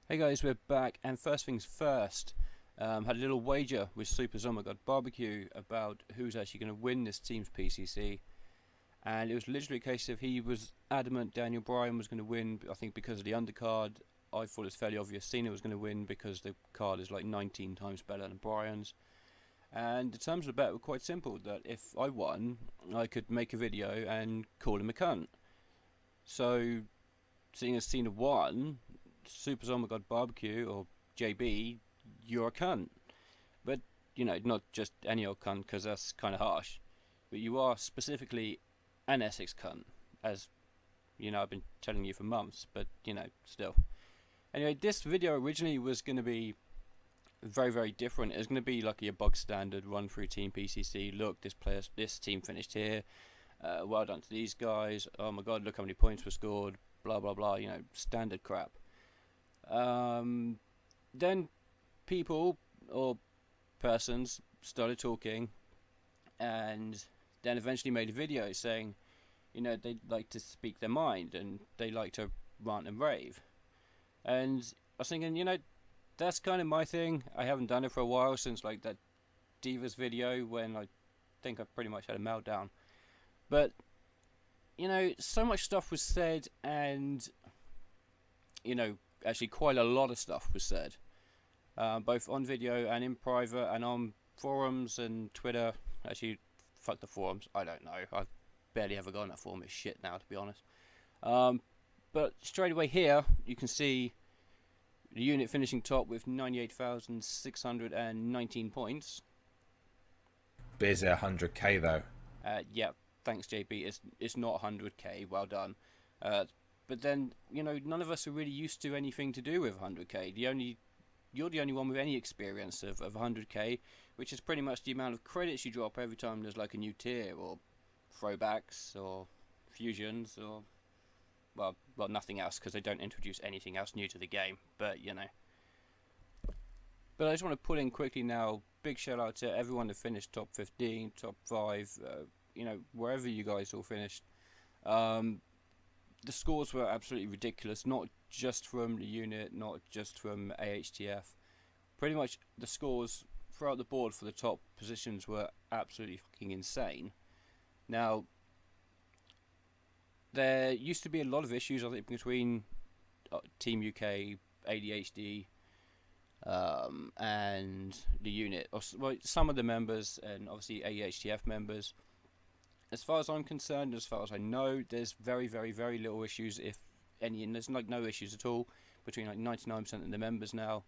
Hey guys, we're back, and first things first, had a little wager with SUPERCARD Barbecue about who's actually going to win this team's PCC, and it was literally a case of he was adamant Daniel Bryan was going to win, I think because of the undercard. I thought it was fairly obvious Cena was going to win because the card is like 19 times better than Bryan's. And the terms of the bet were quite simple, that if I won, I could make a video and call him a cunt. So, seeing as Cena won, Super Zombie God Barbecue, or JB, you're a cunt. But, not just any old cunt, because that's kind of harsh. But you are specifically an Essex cunt, as, I've been telling you for months, but, still. Anyway, this video originally was going to be very, very different. It was going to be like your bog standard run through Team PCC. Look, this team finished here. Well done to these guys. Oh my god, look how many points were scored. Blah, blah, blah, standard crap. Then people or persons started talking, and then eventually made a video saying, they'd like to speak their mind and they like to rant and rave. And I was thinking, that's kind of my thing. I haven't done it for a while, since like that Divas video when I think I pretty much had a meltdown. But, so much stuff was said, and, actually quite a lot of stuff was said, both on video and in private and on forums and Twitter. Actually, fuck the forums, I don't know, I've barely ever gone on that forum. It's shit now, to be honest. But straight away here you can see the unit finishing top with 98,619 points. Busy 100k though. Yeah, thanks JB, it's not 100k, well done. But then, none of us are really used to anything to do with 100k. You're the only one with any experience of 100k, which is pretty much the amount of credits you drop every time there's like a new tier, or throwbacks, or fusions, or well, nothing else, because they don't introduce anything else new to the game. But But I just want to put in quickly now, big shout out to everyone that finished top 15, top 5, wherever you guys all finished. The scores were absolutely ridiculous, not just from the unit, not just from AHTF. Pretty much the scores throughout the board for the top positions were absolutely fucking insane. Now, there used to be a lot of issues, I think, between Team UK, ADHD, and the unit. Well, some of the members, and obviously AHTF members. As far as I'm concerned, as far as I know, there's very, very, very little issues, if any, and there's like no issues at all between like 99% of the members now,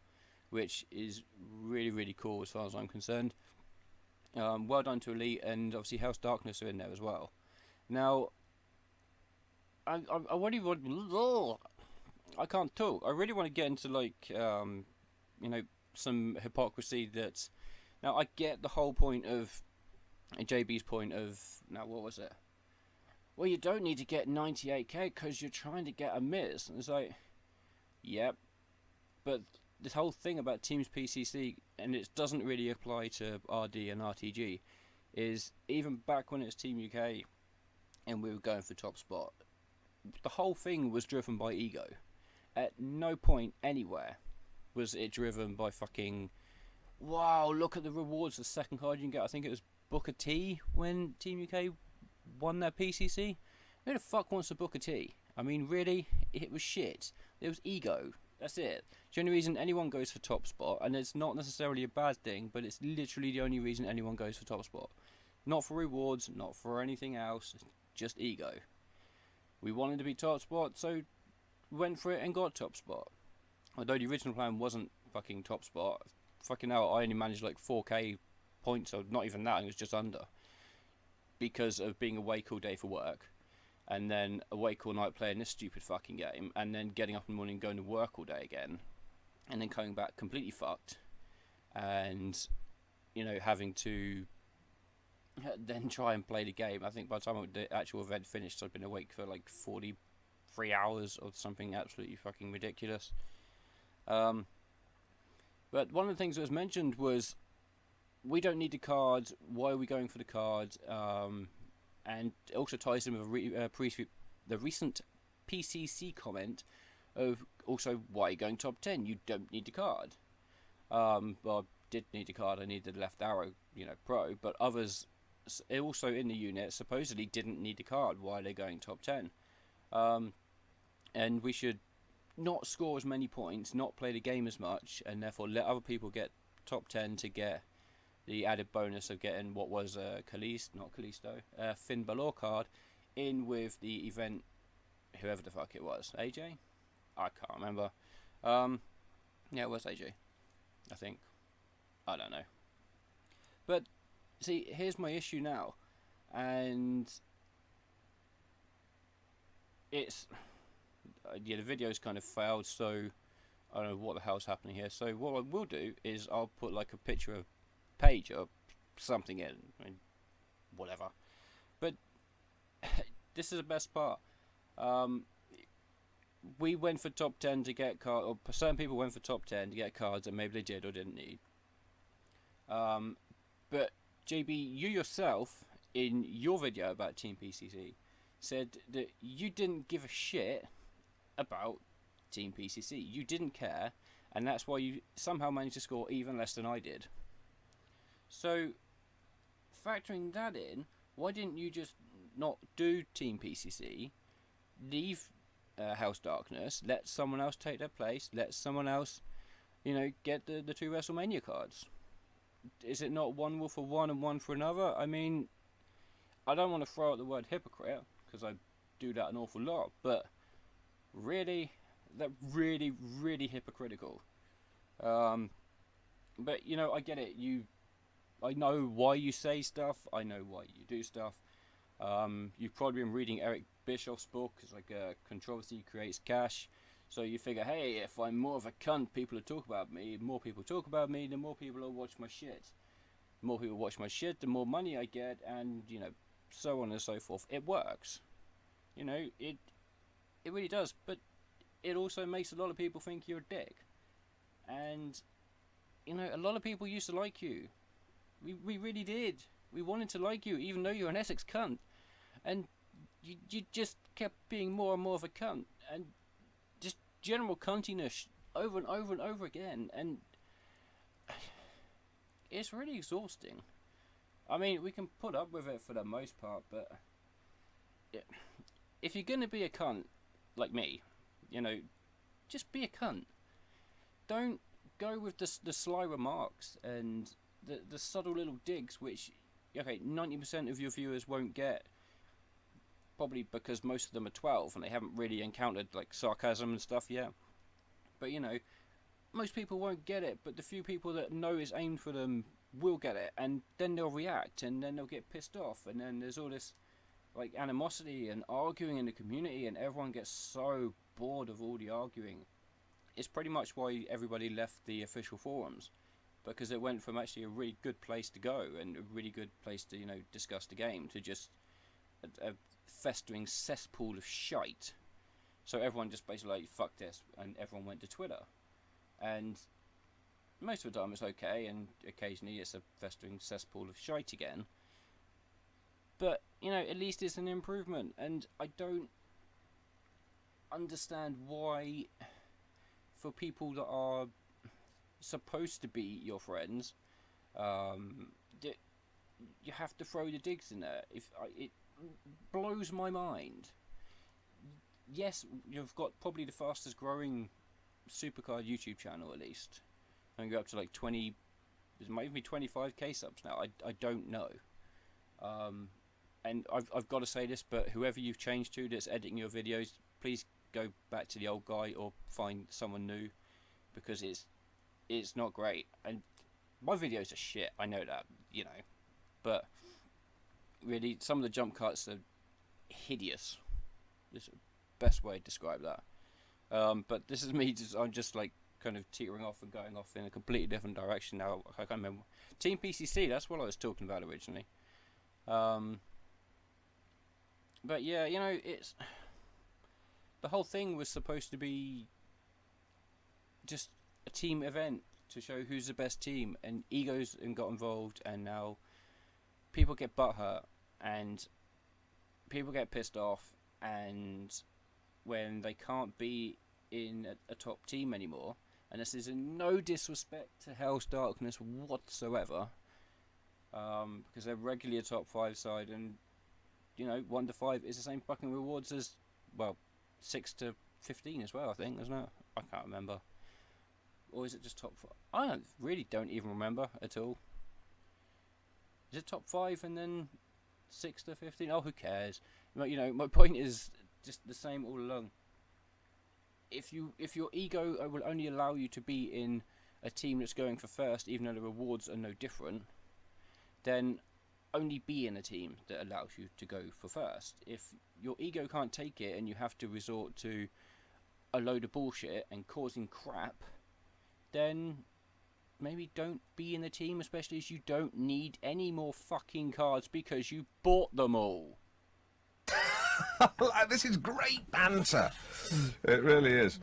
which is really, really cool as far as I'm concerned. Well done to Elite, and obviously House Darkness are in there as well. Now, I really want. I can't talk. I really want to get into like some hypocrisy. That now I get the whole point of JB's point of, now what was it? Well, you don't need to get 98k because you're trying to get a Miz. And it's like, yep, but this whole thing about Teams PCC, and it doesn't really apply to RD and RTG, is even back when it was Team UK and we were going for top spot, the whole thing was driven by ego. At no point anywhere was it driven by fucking, wow, look at the rewards, the second card you can get. I think it was Booker T when Team UK won their PCC. Who the fuck wants a Booker T? I mean, really? It was shit. It was ego. That's it. The only reason anyone goes for top spot, and it's not necessarily a bad thing, but it's literally the only reason anyone goes for top spot. Not for rewards, not for anything else, just ego. We wanted to be top spot, so went for it and got top spot. Although the original plan wasn't fucking top spot. Fucking hell, I only managed like 4k points, or not even that, it was just under, because of being awake all day for work, and then awake all night playing this stupid fucking game, and then getting up in the morning and going to work all day again, and then coming back completely fucked, and having to then try and play the game. I think by the time the actual event finished, I'd been awake for like 43 hours or something absolutely fucking ridiculous. But one of the things that was mentioned was, we don't need the card, why are we going for the card? And it also ties in with the recent PCC comment of also why are you going top 10? You don't need the card. Well, I did need the card. I needed the left arrow, pro. But others also in the unit supposedly didn't need the card. Why are they going top 10? And we should not score as many points, not play the game as much, and therefore let other people get top 10 to get the added bonus of getting what was Finn Balor card in with the event, whoever the fuck it was. AJ? I can't remember. Yeah, it was AJ. I think. I don't know. But, see, here's my issue now. And it's... the video's kind of failed, so I don't know what the hell's happening here. So what I will do is I'll put like a picture of Paige or something in. Whatever. But this is the best part. We went for top 10 to get cards, or certain people went for top 10 to get cards that maybe they did or didn't need. But JB, you yourself, in your video about Team PCC, said that you didn't give a shit about Team PCC. You didn't care, and that's why you somehow managed to score even less than I did. So, factoring that in, why didn't you just not do Team PCC, leave House Darkness, let someone else take their place, let someone else, get the 2 WrestleMania cards? Is it not one rule for one and one for another? I mean, I don't want to throw out the word hypocrite, because I do that an awful lot, but really, that really, really hypocritical. But, I get it. I know why you say stuff, I know why you do stuff. You've probably been reading Eric Bischoff's book. It's like controversy creates cash. So you figure, hey, if I'm more of a cunt, people will talk about me. More people talk about me, the more people will watch my shit. The more people watch my shit, the more money I get, and so on and so forth. It works. It really does. But it also makes a lot of people think you're a dick. And a lot of people used to like you. We really did. We wanted to like you, even though you're an Essex cunt. And you just kept being more and more of a cunt. And just general cuntiness over and over and over again. And it's really exhausting. I mean, we can put up with it for the most part, but if you're going to be a cunt, like me, just be a cunt. Don't go with the sly remarks and the subtle little digs, which, 90% of your viewers won't get, probably because most of them are 12 and they haven't really encountered like sarcasm and stuff yet. But most people won't get it, but the few people that know it's aimed for them will get it, and then they'll react, and then they'll get pissed off, and then there's all this like animosity and arguing in the community, and everyone gets so bored of all the arguing. It's pretty much why everybody left the official forums, because it went from actually a really good place to go and a really good place to discuss the game to just a festering cesspool of shite. So everyone just basically like, fuck this, and everyone went to Twitter. And most of the time it's okay, and occasionally it's a festering cesspool of shite again. But, at least it's an improvement, and I don't understand why, for people that are supposed to be your friends, you have to throw the digs in there. It blows my mind. Yes, you've got probably the fastest growing SUPERCARD YouTube channel, at least. And go up to like 20, it might even be 25k subs now. I don't know. And I've got to say this, but whoever you've changed to that's editing your videos, please go back to the old guy or find someone new, because it's not great. And my videos are shit, I know that, but really some of the jump cuts are hideous. This is the best way to describe that. But this is me, I'm just like kind of teetering off and going off in a completely different direction now. I can't remember. Team PCC, that's what I was talking about originally. But yeah, it's... The whole thing was supposed to be just a team event to show who's the best team, and egos got involved, and now people get butthurt, and people get pissed off, and when they can't be in a top team anymore. And this is in no disrespect to Hell's Darkness whatsoever, because they're regularly a top 5 side, and 1 to 5 is the same fucking rewards as 6 to 15 as well. I think, isn't it? I can't remember. Or is it just top 5? I don't even remember at all. Is it top 5 and then 6 to 15? Oh, who cares? My point is just the same all along. If your ego will only allow you to be in a team that's going for first, even though the rewards are no different, then only be in a team that allows you to go for first. If your ego can't take it and you have to resort to a load of bullshit and causing crap, then maybe don't be in the team, especially as you don't need any more fucking cards because you bought them all. This is great banter. It really is.